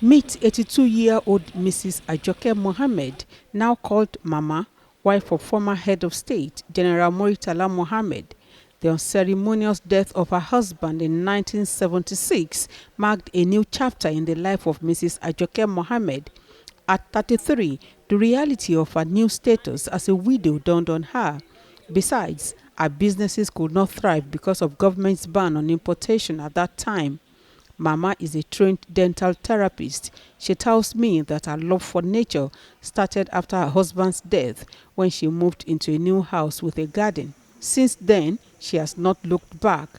Meet 82-year-old Mrs. Ajoke Muhammed, now called Mama, wife of former head of state, General Muritala Muhammed. The unceremonious death of her husband in 1976 marked a new chapter in the life of Mrs. Ajoke Muhammed. At 33, the reality of her new status as a widow dawned on her. Besides, her businesses could not thrive because of government's ban on importation at that time. Mama is a trained dental therapist. She tells me that her love for nature started after her husband's death when she moved into a new house with a garden. Since then, she has not looked back.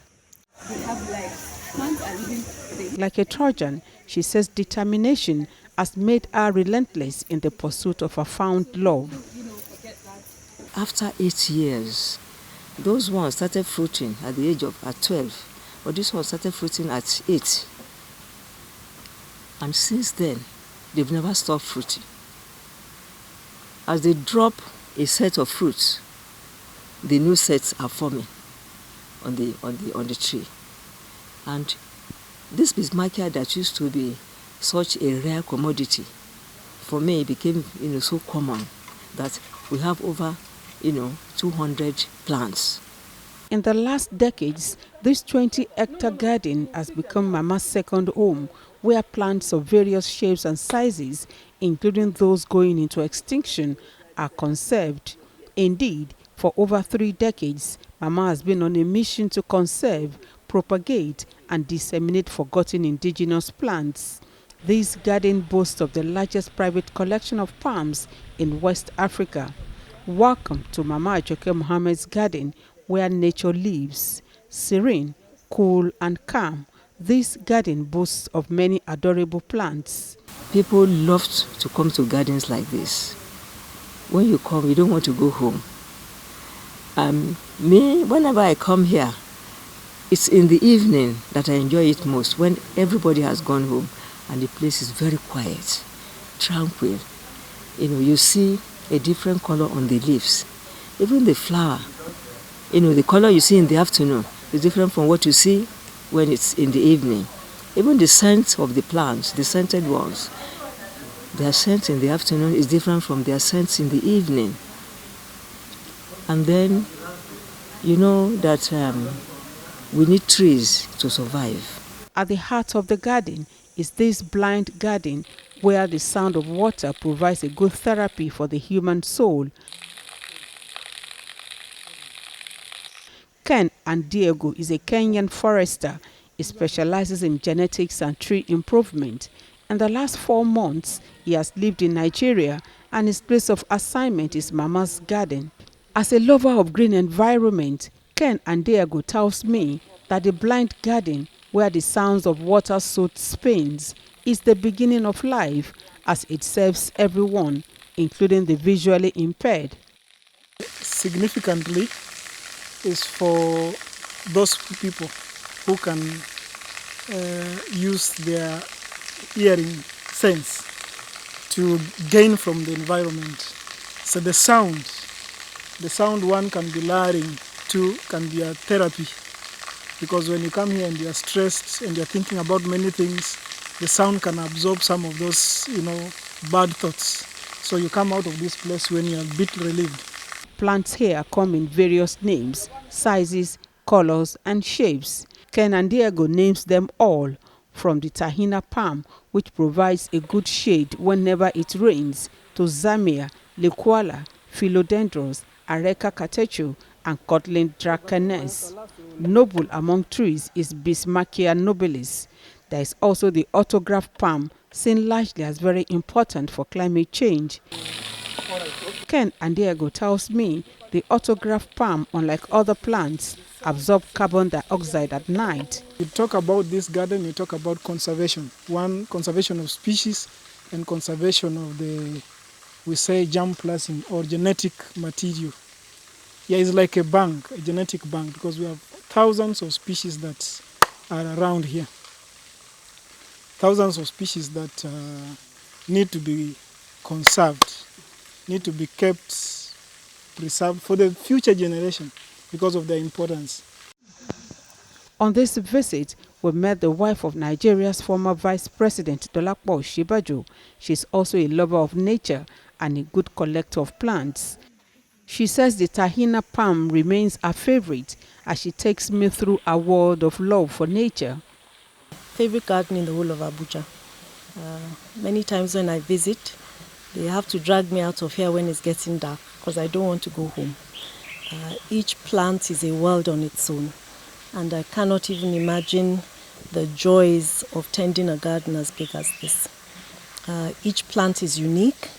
They have life. Plants are living things. Like a Trojan, she says determination has made her relentless in the pursuit of her found love. After 8 years, those ones started fruiting at the age of 12. But this one started fruiting at 8. And since then, they've never stopped fruiting. As they drop a set of fruits, the new sets are forming on the tree. And this bismarckia that used to be such a rare commodity, for me it became so common that we have over 200 plants. In the last decades, this 20-hectare garden has become Mama's second home, where plants of various shapes and sizes, including those going into extinction, are conserved. Indeed, for over 3 decades, Mama has been on a mission to conserve, propagate, and disseminate forgotten indigenous plants. This garden boasts of the largest private collection of palms in West Africa. Welcome to Mama Ajoke Muhammad's garden, where nature lives. Serene, cool, and calm, this garden boasts of many adorable plants. People love to come to gardens like this. When you come, you don't want to go home. Whenever I come here, it's in the evening that I enjoy it most, when everybody has gone home and the place is very quiet, tranquil. You see a different color on the leaves. Even the flower, the color you see in the afternoon is different from what you see when it's in the evening. Even the scent of the plants, the scented ones, their scent in the afternoon is different from their scents in the evening. And then, that we need trees to survive. At the heart of the garden is this blind garden, where the sound of water provides a good therapy for the human soul. Ken and Diego is a Kenyan forester. He specializes in genetics and tree improvement. In the last 4 months, he has lived in Nigeria, and his place of assignment is Mama's garden. As a lover of green environment, Ken and Diego tells me that the blind garden, where the sounds of water-soaked springs, is the beginning of life, as it serves everyone, including the visually impaired. Significantly, is for those people who can use their hearing sense to gain from the environment. So the sound one can be luring, two can be a therapy, because when you come here and you're stressed and you're thinking about many things, the sound can absorb some of those bad thoughts. So you come out of this place when you're a bit relieved. Plants here come in various names, sizes, colors, and shapes. Ken and Diego names them all, from the Tahina palm, which provides a good shade whenever it rains, to Zamia, Liquala, Philodendrons, Areca catechu, and Cortland dracanes. Noble among trees is Bismarckia nobilis. There is also the autograph palm, seen largely as very important for climate change. Ken and Diego tells me the autograph palm, unlike other plants, absorb carbon dioxide at night. You talk about this garden, you talk about conservation. One, conservation of species, and conservation of we say germplasm or genetic material. Yeah, it's like a bank, a genetic bank, because we have thousands of species that are around here. Thousands of species that need to be conserved, need to be kept preserved for the future generation because of their importance. On this visit, we met the wife of Nigeria's former Vice President Dolapo Shibajo. She's also a lover of nature and a good collector of plants. She says the Tahina palm remains her favorite as she takes me through a world of love for nature. Favorite garden in the whole of Abuja. Many times when I visit, they have to drag me out of here when it's getting dark because I don't want to go home. Each plant is a world on its own, and I cannot even imagine the joys of tending a garden as big as this. Each plant is unique.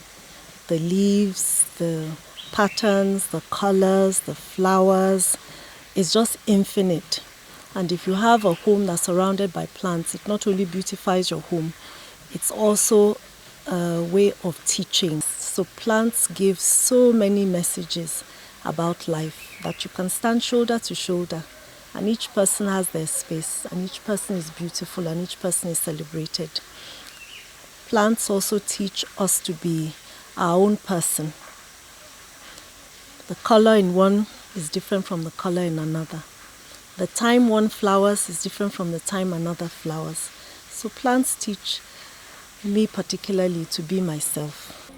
The leaves, the patterns, the colors, the flowers, it's just infinite. And if you have a home that's surrounded by plants, it not only beautifies your home, it's also a way of teaching. So plants give so many messages about life that you can stand shoulder to shoulder, and each person has their space, and each person is beautiful, and each person is celebrated. Plants also teach us to be our own person. The color in one is different from the color in another. The time one flowers is different from the time another flowers. So plants teach me particularly to be myself.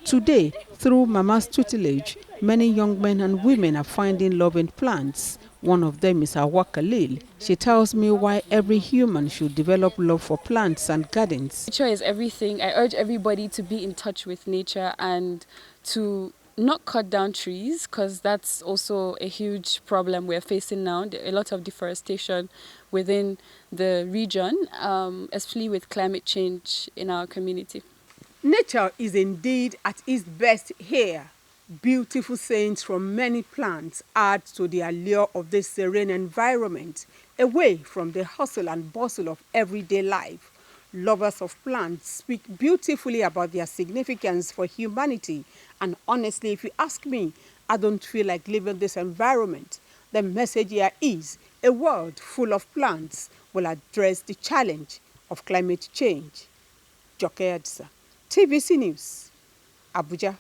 Today, through Mama's tutelage, many young men and women are finding love in plants. One of them is Hawa Khalil. She tells me why every human should develop love for plants and gardens. Nature is everything. I urge everybody to be in touch with nature and to not cut down trees, because that's also a huge problem we're facing now. There are a lot of deforestation within the region, especially with climate change in our community. Nature is indeed at its best here. Beautiful scenes from many plants add to the allure of this serene environment, away from the hustle and bustle of everyday life. Lovers of plants speak beautifully about their significance for humanity, and honestly, if you ask me, I don't feel like leaving this environment. The message here is a world full of plants will address the challenge of climate change. Ajoke, TVC News, Abuja.